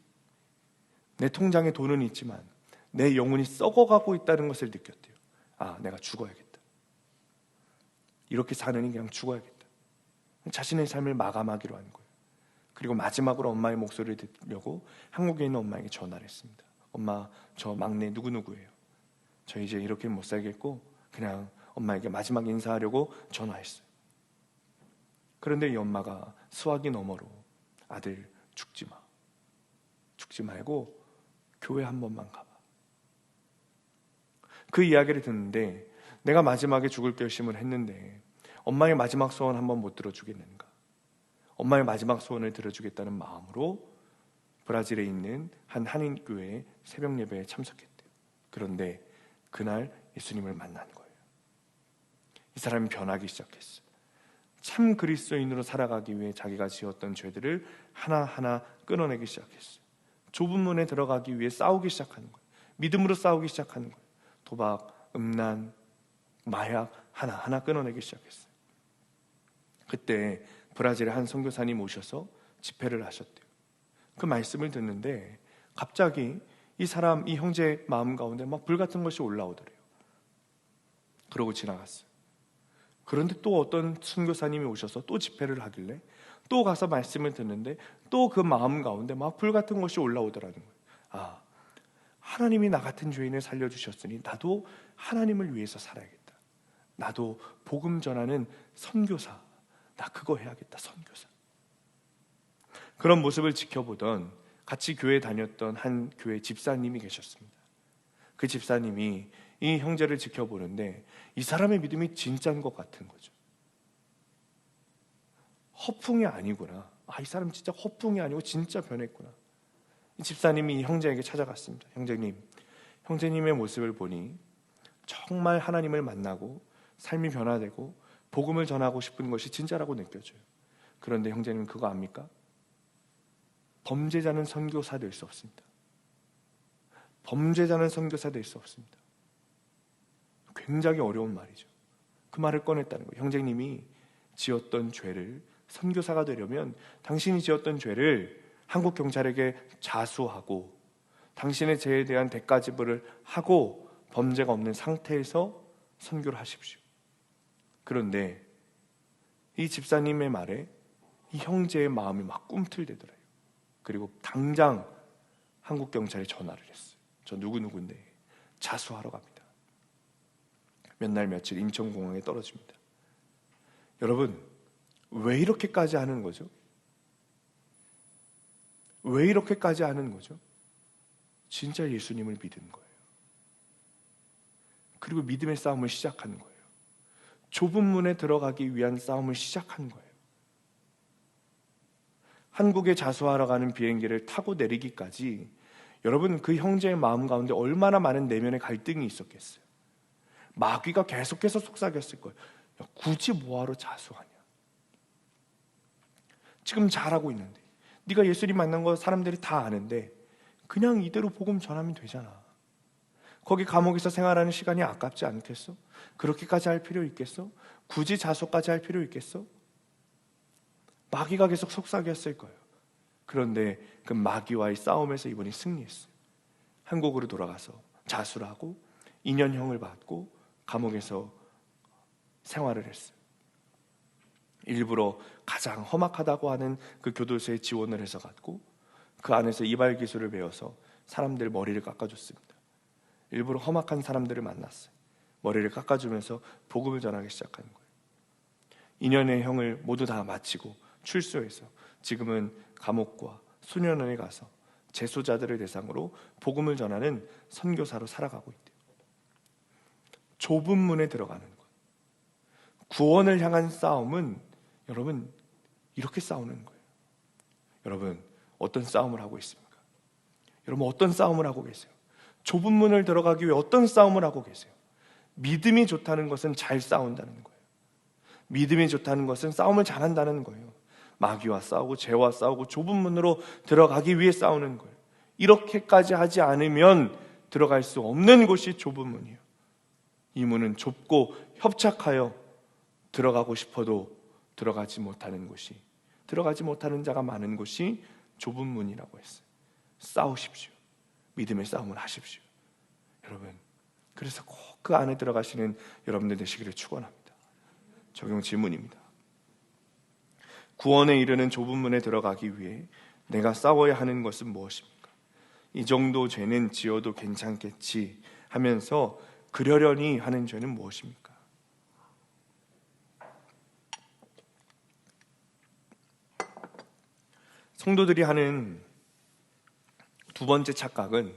Speaker 1: 내 통장에 돈은 있지만 내 영혼이 썩어가고 있다는 것을 느꼈대요. 아, 내가 죽어야겠다. 이렇게 사느니 그냥 죽어야겠다. 자신의 삶을 마감하기로 한 거예요. 그리고 마지막으로 엄마의 목소리를 듣려고 한국에 있는 엄마에게 전화를 했습니다. 엄마, 저 막내 누구누구예요. 저 이제 이렇게 못 살겠고 그냥 엄마에게 마지막 인사하려고 전화했어요. 그런데 이 엄마가 수화기 너머로 아들 죽지 마. 죽지 말고 교회 한 번만 가봐. 그 이야기를 듣는데 내가 마지막에 죽을 결심을 했는데 엄마의 마지막 소원 한 번 못 들어주겠는가? 엄마의 마지막 소원을 들어주겠다는 마음으로 브라질에 있는 한 한인교회의 새벽 예배에 참석했대요. 그런데 그날 예수님을 만난 거예요. 이 사람이 변하기 시작했어요. 참 그리스도인으로 살아가기 위해 자기가 지었던 죄들을 하나하나 끊어내기 시작했어요. 좁은 문에 들어가기 위해 싸우기 시작하는 거예요. 믿음으로 싸우기 시작하는 거예요. 도박, 음란, 마약 하나하나 끊어내기 시작했어요. 그때 브라질의 한 선교사님 오셔서 집회를 하셨대요. 그 말씀을 듣는데 갑자기 이 형제의 마음 가운데 막 불같은 것이 올라오더래요. 그러고 지나갔어요. 그런데 또 어떤 선교사님이 오셔서 또 집회를 하길래 또 가서 말씀을 듣는데 또 그 마음 가운데 막 불같은 것이 올라오더라는 거예요. 아, 하나님이 나 같은 죄인을 살려주셨으니 나도 하나님을 위해서 살아야겠다. 나도 복음 전하는 선교사, 나 그거 해야겠다. 선교사. 그런 모습을 지켜보던 같이 교회 다녔던 한 교회 집사님이 계셨습니다. 그 집사님이 이 형제를 지켜보는데 이 사람의 믿음이 진짜인 것 같은 거죠. 허풍이 아니구나. 이 사람 진짜 허풍이 아니고 진짜 변했구나. 이 집사님이 이 형제에게 찾아갔습니다. 형제님의 모습을 보니 정말 하나님을 만나고 삶이 변화되고 복음을 전하고 싶은 것이 진짜라고 느껴져요. 그런데 형제님은 그거 압니까? 범죄자는 선교사 될 수 없습니다. 범죄자는 선교사 될 수 없습니다. 굉장히 어려운 말이죠. 그 말을 꺼냈다는 거예요. 형제님이 지었던 죄를, 선교사가 되려면 당신이 지었던 죄를 한국 경찰에게 자수하고 당신의 죄에 대한 대가 지불을 하고 범죄가 없는 상태에서 선교를 하십시오. 그런데 이 집사님의 말에 이 형제의 마음이 막 꿈틀대더래요. 그리고 당장 한국 경찰에 전화를 했어요. 저 누구누구인데 자수하러 갑니다. 몇 날 며칠 인천공항에 떨어집니다. 여러분, 왜 이렇게까지 하는 거죠? 왜 이렇게까지 하는 거죠? 진짜 예수님을 믿은 거예요. 그리고 믿음의 싸움을 시작하는 거예요. 좁은 문에 들어가기 위한 싸움을 시작한 거예요. 한국에 자수하러 가는 비행기를 타고 내리기까지 여러분, 그 형제의 마음 가운데 얼마나 많은 내면의 갈등이 있었겠어요. 마귀가 계속해서 속삭였을 거예요. 야, 굳이 뭐하러 자수하냐? 지금 잘하고 있는데, 네가 예수님 만난 거 사람들이 다 아는데 그냥 이대로 복음 전하면 되잖아. 거기 감옥에서 생활하는 시간이 아깝지 않겠어? 그렇게까지 할 필요 있겠어? 굳이 자수까지 할 필요 있겠어? 마귀가 계속 속삭였을 거예요. 그런데 그 마귀와의 싸움에서 이분이 승리했어요. 한국으로 돌아가서 자수를 하고 2년형을 받고 감옥에서 생활을 했어요. 일부러 가장 험악하다고 하는 그 교도소에 지원을 해서 갔고 그 안에서 이발 기술을 배워서 사람들 머리를 깎아줬습니다. 일부러 험악한 사람들을 만났어요. 머리를 깎아주면서 복음을 전하기 시작하는 거예요. 2년의 형을 모두 다 마치고 출소해서 지금은 감옥과 소년원에 가서 재소자들을 대상으로 복음을 전하는 선교사로 살아가고 있대요. 좁은 문에 들어가는 것. 구원을 향한 싸움은 여러분 이렇게 싸우는 거예요. 여러분 어떤 싸움을 하고 있습니까? 여러분 어떤 싸움을 하고 계세요? 좁은 문을 들어가기 위해 어떤 싸움을 하고 계세요? 믿음이 좋다는 것은 잘 싸운다는 거예요. 믿음이 좋다는 것은 싸움을 잘한다는 거예요. 마귀와 싸우고 죄와 싸우고 좁은 문으로 들어가기 위해 싸우는 거예요. 이렇게까지 하지 않으면 들어갈 수 없는 곳이 좁은 문이에요. 이 문은 좁고 협착하여 들어가고 싶어도 들어가지 못하는 곳이, 들어가지 못하는 자가 많은 곳이 좁은 문이라고 했어요. 싸우십시오. 믿음의 싸움을 하십시오. 여러분, 그래서 꼭 그 안에 들어가시는 여러분들 되시기를 축원합니다. 적용 질문입니다. 구원에 이르는 좁은 문에 들어가기 위해 내가 싸워야 하는 것은 무엇입니까? 이 정도 죄는 지어도 괜찮겠지 하면서 그러려니 하는 죄는 무엇입니까? 성도들이 하는 두 번째 착각은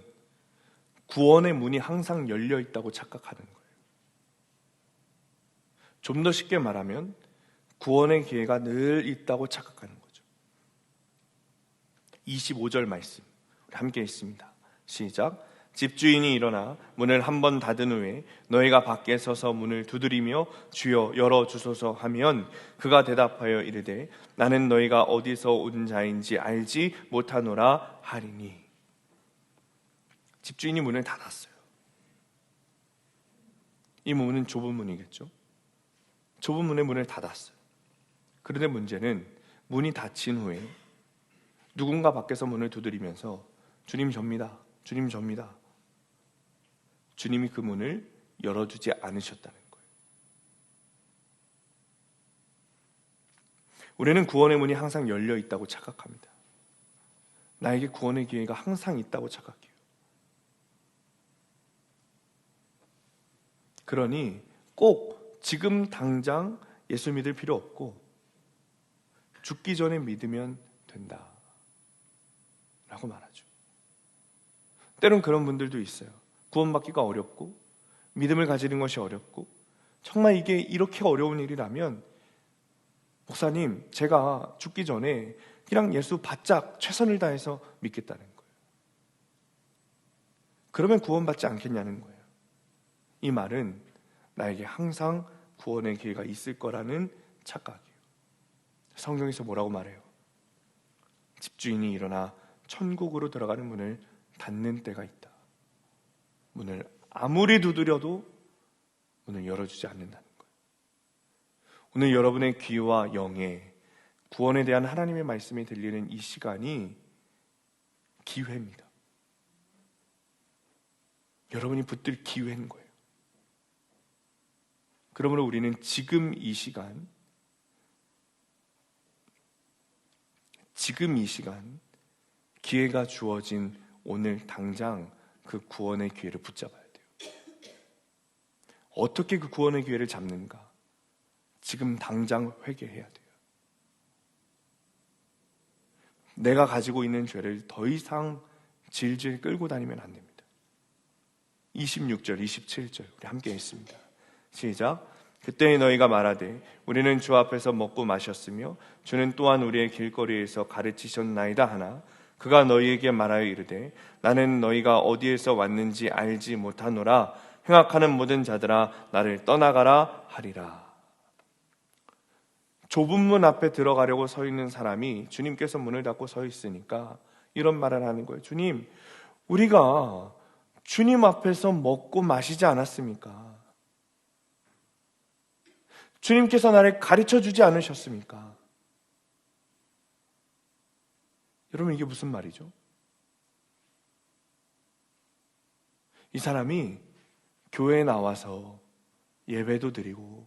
Speaker 1: 구원의 문이 항상 열려 있다고 착각하는 거예요. 좀 더 쉽게 말하면 구원의 기회가 늘 있다고 착각하는 거죠. 25절 말씀 우리 함께 읽습니다. 시작. 집주인이 일어나 문을 한 번 닫은 후에 너희가 밖에 서서 문을 두드리며 주여 열어주소서 하면 그가 대답하여 이르되 나는 너희가 어디서 온 자인지 알지 못하노라 하리니. 집주인이 문을 닫았어요. 이 문은 좁은 문이겠죠. 좁은 문에 문을 닫았어요. 그런데 문제는 문이 닫힌 후에 누군가 밖에서 문을 두드리면서 주님 접니다. 주님 접니다. 주님이 그 문을 열어주지 않으셨다는 거예요. 우리는 구원의 문이 항상 열려 있다고 착각합니다. 나에게 구원의 기회가 항상 있다고 착각해요. 그러니 꼭 지금 당장 예수 믿을 필요 없고 죽기 전에 믿으면 된다 라고 말하죠. 때론 그런 분들도 있어요. 구원받기가 어렵고 믿음을 가지는 것이 어렵고 정말 이게 이렇게 어려운 일이라면 목사님 제가 죽기 전에 그냥 예수 바짝 최선을 다해서 믿겠다는 거예요. 그러면 구원받지 않겠냐는 거예요. 이 말은 나에게 항상 구원의 기회가 있을 거라는 착각이에요. 성경에서 뭐라고 말해요? 집주인이 일어나 천국으로 들어가는 문을 닫는 때가 있다. 문을 아무리 두드려도 문을 열어주지 않는다는 거예요. 오늘 여러분의 귀와 영에 구원에 대한 하나님의 말씀이 들리는 이 시간이 기회입니다. 여러분이 붙들 기회인 거예요. 그러므로 우리는 지금 이 시간 기회가 주어진 오늘 당장 그 구원의 기회를 붙잡아야 돼요. 어떻게 그 구원의 기회를 잡는가? 지금 당장 회개해야 돼요. 내가 가지고 있는 죄를 더 이상 질질 끌고 다니면 안 됩니다. 26절, 27절 우리 함께 읽습니다. 시작. 그때 너희가 말하되 우리는 주 앞에서 먹고 마셨으며 주는 또한 우리의 길거리에서 가르치셨나이다 하나 그가 너희에게 말하여 이르되 나는 너희가 어디에서 왔는지 알지 못하노라. 행악하는 모든 자들아 나를 떠나가라 하리라. 좁은 문 앞에 들어가려고 서 있는 사람이 주님께서 문을 닫고 서 있으니까 이런 말을 하는 거예요. 주님, 우리가 주님 앞에서 먹고 마시지 않았습니까? 주님께서 나를 가르쳐 주지 않으셨습니까? 여러분 이게 무슨 말이죠? 이 사람이 교회에 나와서 예배도 드리고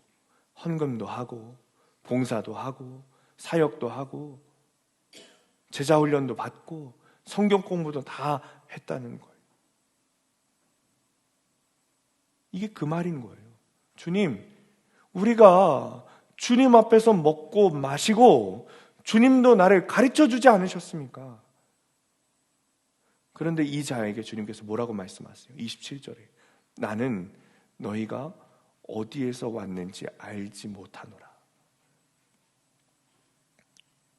Speaker 1: 헌금도 하고 봉사도 하고 사역도 하고 제자훈련도 받고 성경 공부도 다 했다는 거예요. 이게 그 말인 거예요. 주님, 우리가 주님 앞에서 먹고 마시고 주님도 나를 가르쳐 주지 않으셨습니까? 그런데 이 자에게 주님께서 뭐라고 말씀하세요? 27절에 나는 너희가 어디에서 왔는지 알지 못하노라.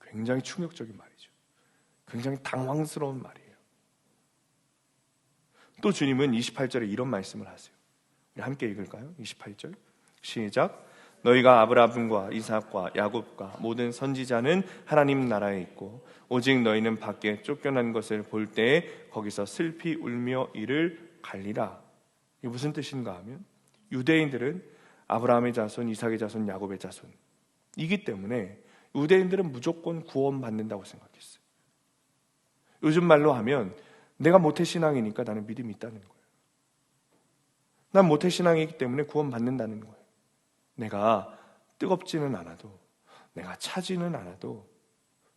Speaker 1: 굉장히 충격적인 말이죠. 굉장히 당황스러운 말이에요. 또 주님은 28절에 이런 말씀을 하세요. 우리 함께 읽을까요? 28절 시작. 너희가 아브라함과 이삭과 야곱과 모든 선지자는 하나님 나라에 있고 오직 너희는 밖에 쫓겨난 것을 볼 때에 거기서 슬피 울며 이를 갈리라. 이게 무슨 뜻인가 하면 유대인들은 아브라함의 자손, 이삭의 자손, 야곱의 자손이기 때문에 유대인들은 무조건 구원받는다고 생각했어요. 요즘 말로 하면 내가 모태신앙이니까 나는 믿음이 있다는 거예요. 난 모태신앙이기 때문에 구원받는다는 거예요. 내가 뜨겁지는 않아도, 내가 차지는 않아도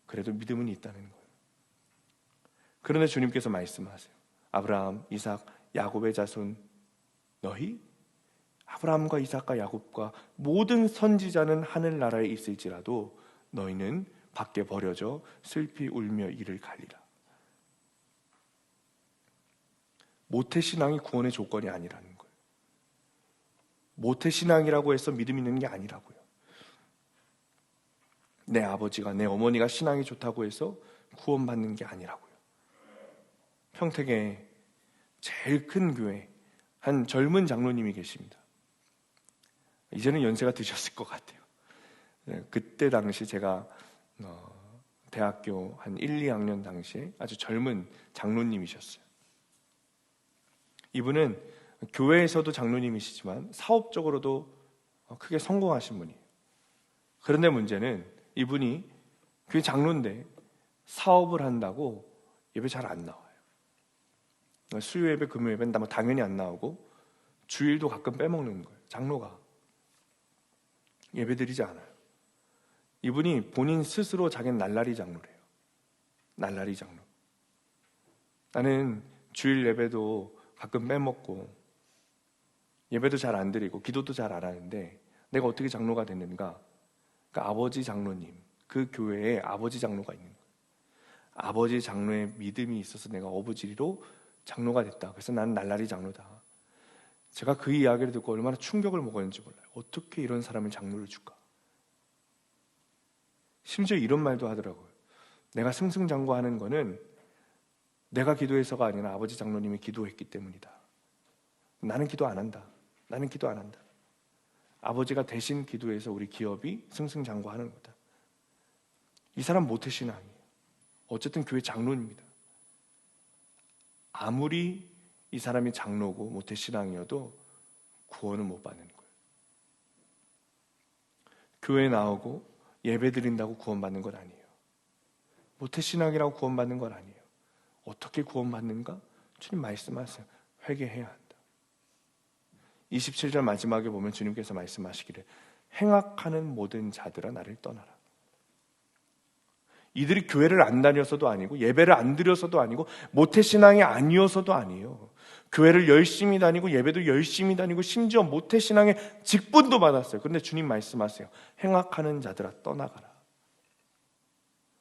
Speaker 1: 그래도 믿음은 있다는 거예요. 그런데 주님께서 말씀하세요. 아브라함, 이삭, 야곱의 자손 너희? 아브라함과 이삭과 야곱과 모든 선지자는 하늘나라에 있을지라도 너희는 밖에 버려져 슬피 울며 이를 갈리라. 모태신앙이 구원의 조건이 아니라는 거예요. 모태신앙이라고 해서 믿음 있는 게 아니라고요. 내 아버지가, 내 어머니가 신앙이 좋다고 해서 구원받는 게 아니라고요. 평택에 제일 큰 교회 한 젊은 장로님이 계십니다. 이제는 연세가 드셨을 것 같아요. 그때 당시 제가 대학교 한 1, 2학년 당시에 아주 젊은 장로님이셨어요. 이분은 교회에서도 장로님이시지만 사업적으로도 크게 성공하신 분이에요. 그런데 문제는 이분이 교회 장로인데 사업을 한다고 예배 잘 안 나와요. 수요 예배, 금요 예배는 당연히 안 나오고 주일도 가끔 빼먹는 거예요. 장로가 예배 드리지 않아요. 이분이 본인 스스로 자기는 날라리 장로래요. 날라리 장로. 나는 주일 예배도 가끔 빼먹고 예배도 잘 안 드리고 기도도 잘 안 하는데 내가 어떻게 장로가 됐는가? 그러니까 아버지 장로님, 그 교회에 아버지 장로가 있는 거예요. 아버지 장로의 믿음이 있어서 내가 어부지리로 장로가 됐다. 그래서 나는 날라리 장로다. 제가 그 이야기를 듣고 얼마나 충격을 먹었는지 몰라요. 어떻게 이런 사람을 장로를 줄까? 심지어 이런 말도 하더라고요. 내가 승승장구하는 거는 내가 기도해서가 아니라 아버지 장로님이 기도했기 때문이다. 나는 기도 안 한다. 나는 기도 안 한다. 아버지가 대신 기도해서 우리 기업이 승승장구하는 거다. 이 사람 모태신앙이에요. 어쨌든 교회 장로입니다. 아무리 이 사람이 장로고 모태신앙이어도 구원을 못 받는 거예요. 교회 나오고 예배 드린다고 구원받는 건 아니에요. 모태신앙이라고 구원받는 건 아니에요. 어떻게 구원받는가? 주님 말씀하세요. 회개해야 한다. 27절 마지막에 보면 주님께서 말씀하시기를 행악하는 모든 자들아 나를 떠나라. 이들이 교회를 안 다녀서도 아니고 예배를 안 드려서도 아니고 모태신앙이 아니어서도 아니에요. 교회를 열심히 다니고 예배도 열심히 다니고 심지어 모태신앙의 직분도 받았어요. 그런데 주님 말씀하세요. 행악하는 자들아 떠나가라.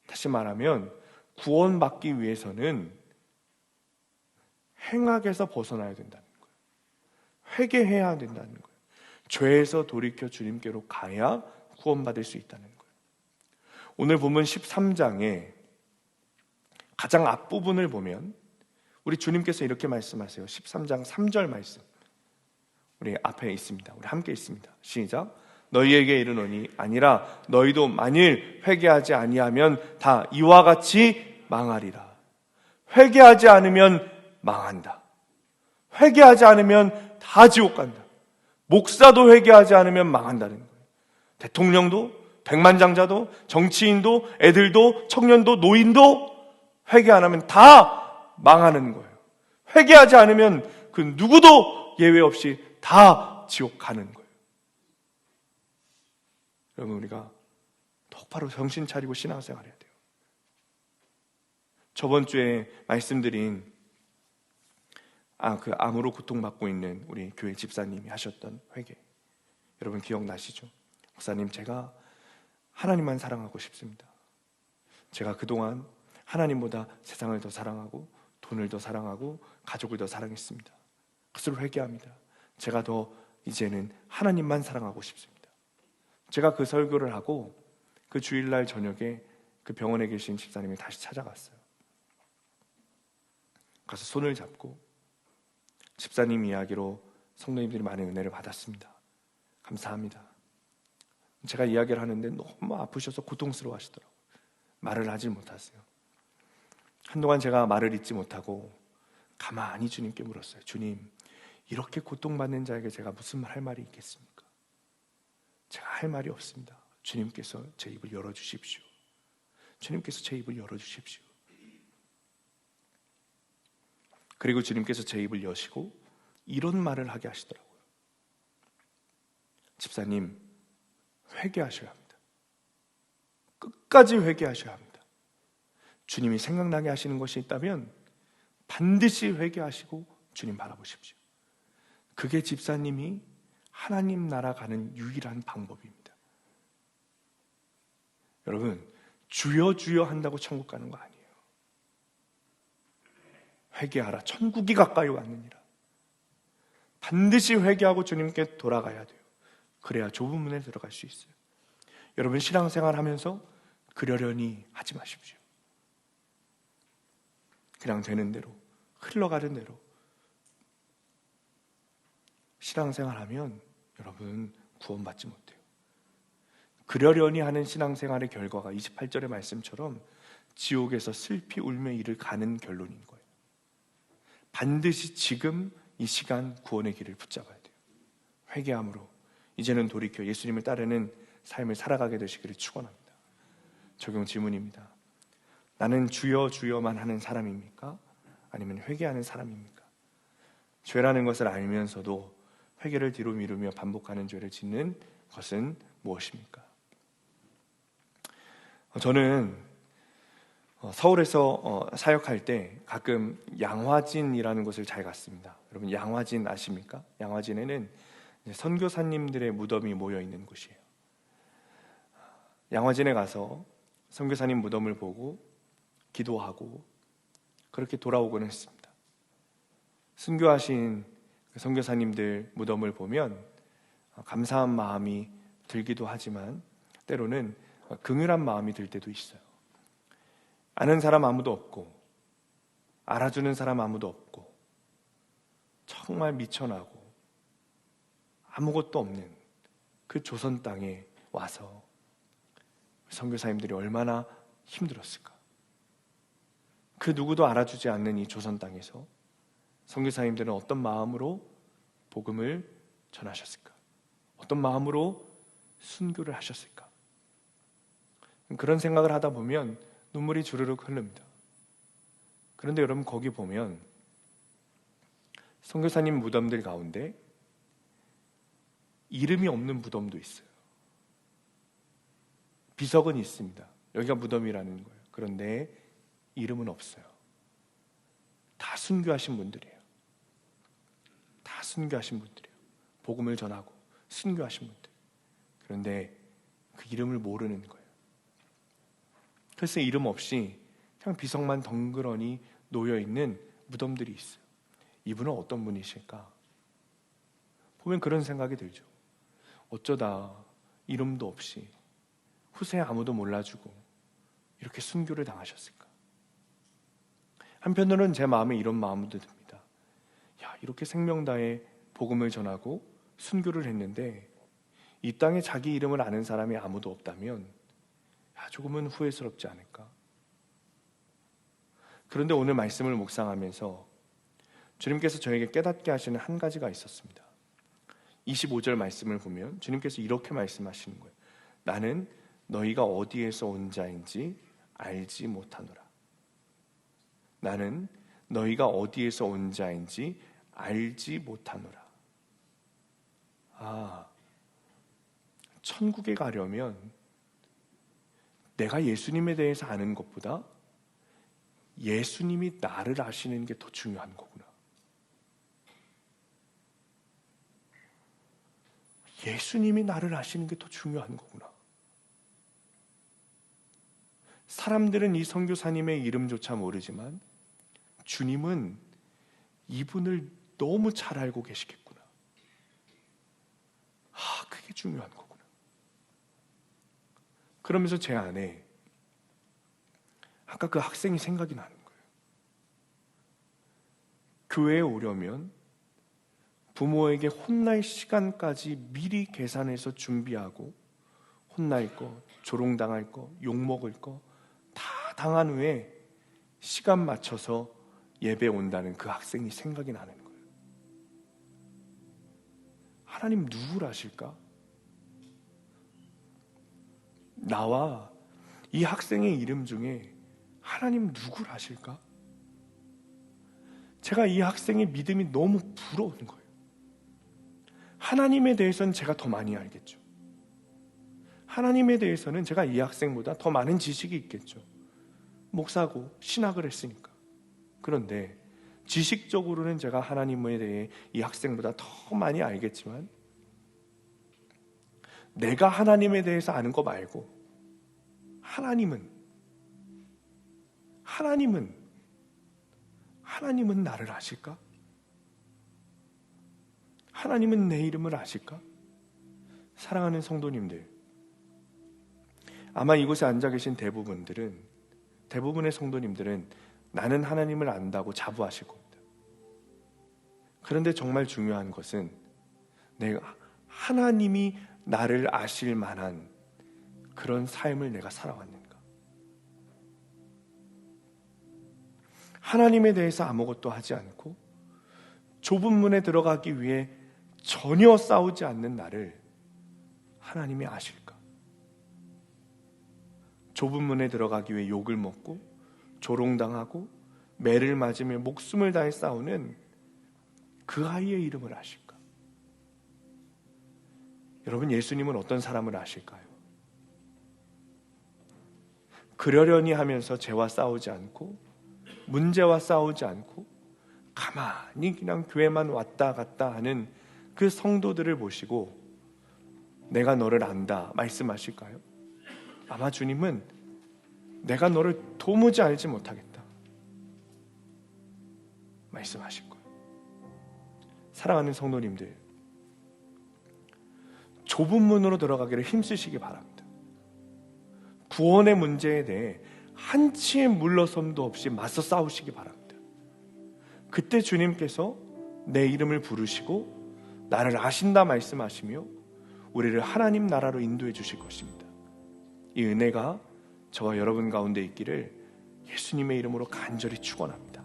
Speaker 1: 다시 말하면 구원받기 위해서는 행악에서 벗어나야 된다는 거예요. 회개해야 된다는 거예요. 죄에서 돌이켜 주님께로 가야 구원받을 수 있다는 거예요. 오늘 본문 13장의 가장 앞부분을 보면 우리 주님께서 이렇게 말씀하세요. 13장 3절 말씀 우리 앞에 있습니다. 우리 함께 있습니다. 시작. 너희에게 이르노니 아니라 너희도 만일 회개하지 아니하면 다 이와 같이 망하리라. 회개하지 않으면 망한다. 회개하지 않으면 다 지옥 간다. 목사도 회개하지 않으면 망한다는 거예요. 대통령도, 백만장자도, 정치인도, 애들도, 청년도, 노인도 회개 안 하면 다 망하는 거예요. 회개하지 않으면 그 누구도 예외 없이 다 지옥 가는 거예요. 여러분, 우리가 똑바로 정신 차리고 신앙생활 해야 돼요. 저번 주에 말씀드린 그 암으로 고통받고 있는 우리 교회 집사님이 하셨던 회개, 여러분 기억나시죠? 목사님, 제가 하나님만 사랑하고 싶습니다. 제가 그동안 하나님보다 세상을 더 사랑하고 돈을 더 사랑하고 가족을 더 사랑했습니다. 그것을 회개합니다. 제가 더 이제는 하나님만 사랑하고 싶습니다. 제가 그 설교를 하고 그 주일날 저녁에 그 병원에 계신 집사님이 다시 찾아갔어요. 가서 손을 잡고 집사님 이야기로 성도님들이 많은 은혜를 받았습니다. 감사합니다. 제가 이야기를 하는데 너무 아프셔서 고통스러워 하시더라고요. 말을 하지 못하세요. 한동안 제가 말을 잇지 못하고 가만히 주님께 물었어요. 주님, 이렇게 고통받는 자에게 제가 무슨 할 말이 있겠습니까? 제가 할 말이 없습니다. 주님께서 제 입을 열어주십시오. 주님께서 제 입을 열어주십시오. 그리고 주님께서 제 입을 여시고 이런 말을 하게 하시더라고요. 집사님, 회개하셔야 합니다. 끝까지 회개하셔야 합니다. 주님이 생각나게 하시는 것이 있다면 반드시 회개하시고 주님 바라보십시오. 그게 집사님이 하나님 나라 가는 유일한 방법입니다. 여러분, 주여 주여 한다고 천국 가는 거 아니에요. 회개하라, 천국이 가까이 왔느니라. 반드시 회개하고 주님께 돌아가야 돼요. 그래야 좁은 문에 들어갈 수 있어요. 여러분, 신앙생활 하면서 그러려니 하지 마십시오. 그냥 되는 대로, 흘러가는 대로 신앙생활 하면 여러분 구원받지 못해요. 그러려니 하는 신앙생활의 결과가 28절의 말씀처럼 지옥에서 슬피 울며 이를 가는 결론인 거예요. 반드시 지금 이 시간 구원의 길을 붙잡아야 돼요. 회개함으로 이제는 돌이켜 예수님을 따르는 삶을 살아가게 되시기를 축원합니다. 적용 질문입니다. 나는 주여 주여만 하는 사람입니까? 아니면 회개하는 사람입니까? 죄라는 것을 알면서도 회개를 뒤로 미루며 반복하는 죄를 짓는 것은 무엇입니까? 저는 서울에서 사역할 때 가끔 양화진이라는 곳을 잘 갔습니다. 여러분, 양화진 아십니까? 양화진에는 선교사님들의 무덤이 모여 있는 곳이에요. 양화진에 가서 선교사님 무덤을 보고 기도하고 그렇게 돌아오곤 했습니다. 순교하신 선교사님들 무덤을 보면 감사한 마음이 들기도 하지만 때로는 긍휼한 마음이 들 때도 있어요. 아는 사람 아무도 없고 알아주는 사람 아무도 없고 정말 미천하고 아무것도 없는 그 조선 땅에 와서 선교사님들이 얼마나 힘들었을까. 그 누구도 알아주지 않는 이 조선 땅에서 선교사님들은 어떤 마음으로 복음을 전하셨을까? 어떤 마음으로 순교를 하셨을까? 그런 생각을 하다 보면 눈물이 주르륵 흐릅니다. 그런데 여러분, 거기 보면 선교사님 무덤들 가운데 이름이 없는 무덤도 있어요. 비석은 있습니다. 여기가 무덤이라는 거예요. 그런데 이름은 없어요. 다 순교하신 분들이에요. 다 순교하신 분들이에요. 복음을 전하고 순교하신 분들. 그런데 그 이름을 모르는 거예요. 그래서 이름 없이 그냥 비석만 덩그러니 놓여있는 무덤들이 있어요. 이분은 어떤 분이실까? 보면 그런 생각이 들죠. 어쩌다 이름도 없이 후세에 아무도 몰라주고 이렇게 순교를 당하셨을까? 한편으로는 제 마음에 이런 마음도 듭니다. 야, 이렇게 생명 다해 복음을 전하고 순교를 했는데 이 땅에 자기 이름을 아는 사람이 아무도 없다면 조금은 후회스럽지 않을까? 그런데 오늘 말씀을 묵상하면서 주님께서 저에게 깨닫게 하시는 한 가지가 있었습니다. 25절 말씀을 보면 주님께서 이렇게 말씀하시는 거예요. 나는 너희가 어디에서 온 자인지 알지 못하노라. 나는 너희가 어디에서 온 자인지 알지 못하노라. 천국에 가려면 내가 예수님에 대해서 아는 것보다 예수님이 나를 아시는 게 더 중요한 거구나. 예수님이 나를 아시는 게 더 중요한 거구나. 사람들은 이 선교사님의 이름조차 모르지만 주님은 이분을 너무 잘 알고 계시겠구나. 그게 중요한 거구나. 그러면서 제 안에 아까 그 학생이 생각이 나는 거예요. 교회에 오려면 부모에게 혼날 시간까지 미리 계산해서 준비하고 혼날 거, 조롱당할 거, 욕먹을 거 다 당한 후에 시간 맞춰서 예배 온다는 그 학생이 생각이 나는 거예요. 하나님 누구를 아실까? 나와 이 학생의 이름 중에 하나님 누구를 아실까? 제가 이 학생의 믿음이 너무 부러운 거예요. 하나님에 대해서는 제가 더 많이 알겠죠. 하나님에 대해서는 제가 이 학생보다 더 많은 지식이 있겠죠. 목사고 신학을 했으니까. 그런데 지식적으로는 제가 하나님에 대해 이 학생보다 더 많이 알겠지만 내가 하나님에 대해서 아는 거 말고 하나님은 나를 아실까? 하나님은 내 이름을 아실까? 사랑하는 성도님들, 아마 이곳에 앉아 계신 대부분의 성도님들은 나는 하나님을 안다고 자부하실 겁니다. 그런데 정말 중요한 것은 내가 하나님이 나를 아실 만한 그런 삶을 내가 살아왔는가? 하나님에 대해서 아무것도 하지 않고 좁은 문에 들어가기 위해 전혀 싸우지 않는 나를 하나님이 아실까? 좁은 문에 들어가기 위해 욕을 먹고 조롱당하고 매를 맞으며 목숨을 다해 싸우는 그 아이의 이름을 아실까? 여러분, 예수님은 어떤 사람을 아실까요? 그러려니 하면서 죄와 싸우지 않고 문제와 싸우지 않고 가만히 그냥 교회만 왔다 갔다 하는 그 성도들을 보시고 내가 너를 안다 말씀하실까요? 아마 주님은 내가 너를 도무지 알지 못하겠다 말씀하실 거예요. 사랑하는 성도님들, 좁은 문으로 들어가기를 힘쓰시기 바랍니다. 구원의 문제에 대해 한치의 물러섬도 없이 맞서 싸우시기 바랍니다. 그때 주님께서 내 이름을 부르시고 나를 아신다 말씀하시며 우리를 하나님 나라로 인도해 주실 것입니다. 이 은혜가 저와 여러분 가운데 있기를 예수님의 이름으로 간절히 축원합니다.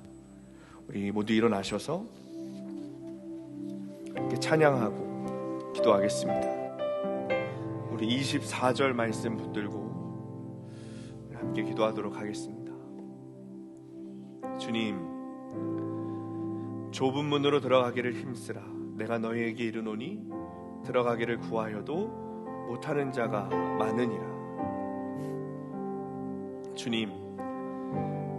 Speaker 1: 우리 모두 일어나셔서 이렇게 찬양하고 기도하겠습니다. 우리 24절 말씀 붙들고 함께 기도하도록 하겠습니다. 주님, 좁은 문으로 들어가기를 힘쓰라. 내가 너희에게 이르노니 들어가기를 구하여도 못하는 자가 많으니라. 주님,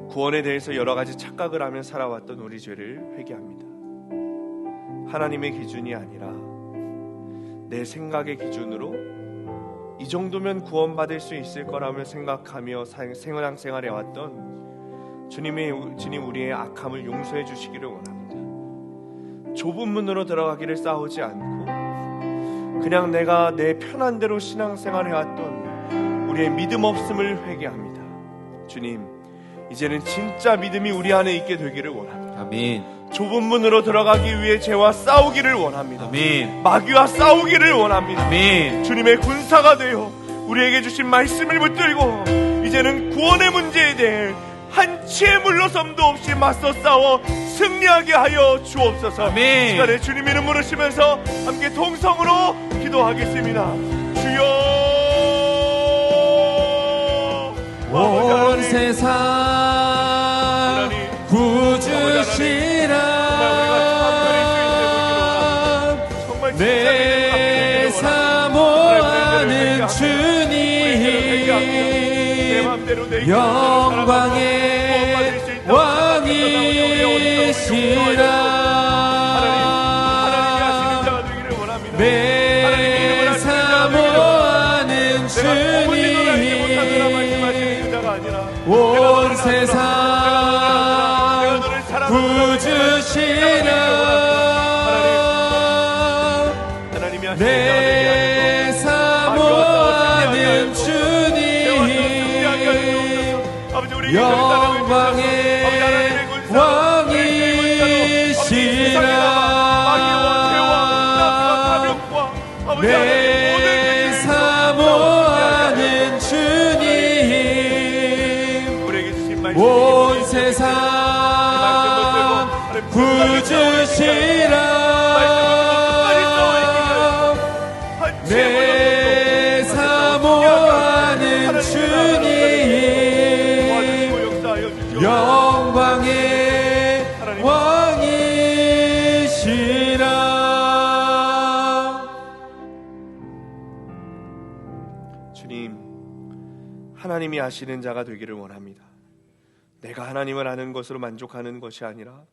Speaker 1: 구원에 대해서 여러 가지 착각을 하며 살아왔던 우리 죄를 회개합니다. 하나님의 기준이 아니라 내 생각의 기준으로 이 정도면 구원받을 수 있을 거라며 생각하며 생활해 왔던 주님, 우리의 악함을 용서해 주시기를 원합니다. 좁은 문으로 들어가기를 싸우지 않고 그냥 내가 내 편한 대로 신앙생활 해왔던 우리의 믿음 없음을 회개합니다. 주님, 이제는 진짜 믿음이 우리 안에 있게 되기를 원합니다.
Speaker 2: 아멘.
Speaker 1: 좁은 문으로 들어가기 위해 죄와 싸우기를 원합니다.
Speaker 2: 아멘.
Speaker 1: 마귀와 싸우기를 원합니다.
Speaker 2: 아멘.
Speaker 1: 주님의 군사가 되어 우리에게 주신 말씀을 붙들고 이제는 구원의 문제에 대해 한치의 물러섬도 없이 맞서 싸워 승리하게 하여 주옵소서.
Speaker 2: 아멘.
Speaker 1: 시간에 주님 이름 부르시면서 함께 통성으로 기도하겠습니다. 주여,
Speaker 2: 온 세상 구주시라. 내 사모하는 주님, 영광의 왕이시라. 내 사모하는 주님, 온 세상 구주시라. 내 사모하는 주님, 영광의 왕이시라. 내 사모하는 내 사모하는 주님 영광의 왕이시라.
Speaker 1: 주님, 하나님이 아시는 자가 되기를 원합니다. 내가 하나님을 아는 것으로 만족하는 것이 아니라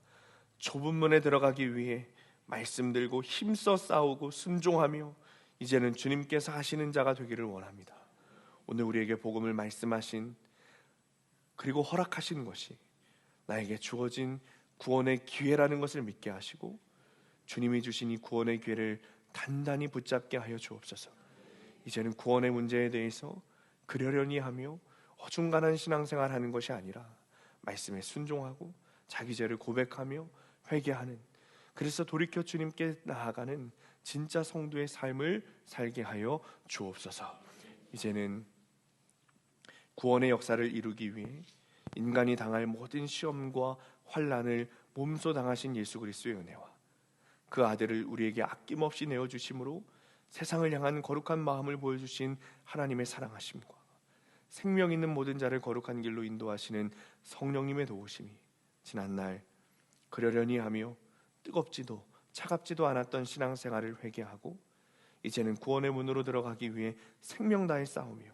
Speaker 1: 좁은 문에 들어가기 위해 말씀 들고 힘써 싸우고 순종하며 이제는 주님께서 하시는 자가 되기를 원합니다. 오늘 우리에게 복음을 말씀하신 그리고 허락하신 것이 나에게 주어진 구원의 기회라는 것을 믿게 하시고 주님이 주신 이 구원의 기회를 단단히 붙잡게 하여 주옵소서. 이제는 구원의 문제에 대해서 그러려니 하며 어중간한 신앙생활하는 것이 아니라 말씀에 순종하고 자기 죄를 고백하며 회개하는, 그래서 돌이켜 주님께 나아가는 진짜 성도의 삶을 살게 하여 주옵소서. 이제는 구원의 역사를 이루기 위해 인간이 당할 모든 시험과 환난을 몸소 당하신 예수 그리스도의 은혜와 그 아들을 우리에게 아낌없이 내어주심으로 세상을 향한 거룩한 마음을 보여주신 하나님의 사랑하심과 생명 있는 모든 자를 거룩한 길로 인도하시는 성령님의 도우심이 지난날 그러려니 하며 뜨겁지도 차갑지도 않았던 신앙생활을 회개하고 이제는 구원의 문으로 들어가기 위해 생명 다해 싸우며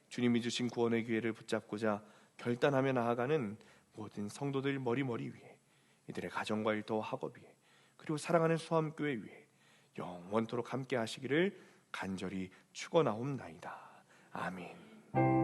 Speaker 1: 주님이 주신 구원의 기회를 붙잡고자 결단하며 나아가는 모든 성도들 머리머리 위에, 이들의 가정과 일터 학업 위에, 그리고 사랑하는 수함교회 위에 영원토록 함께 하시기를 간절히 축원하옵나이다. 아멘.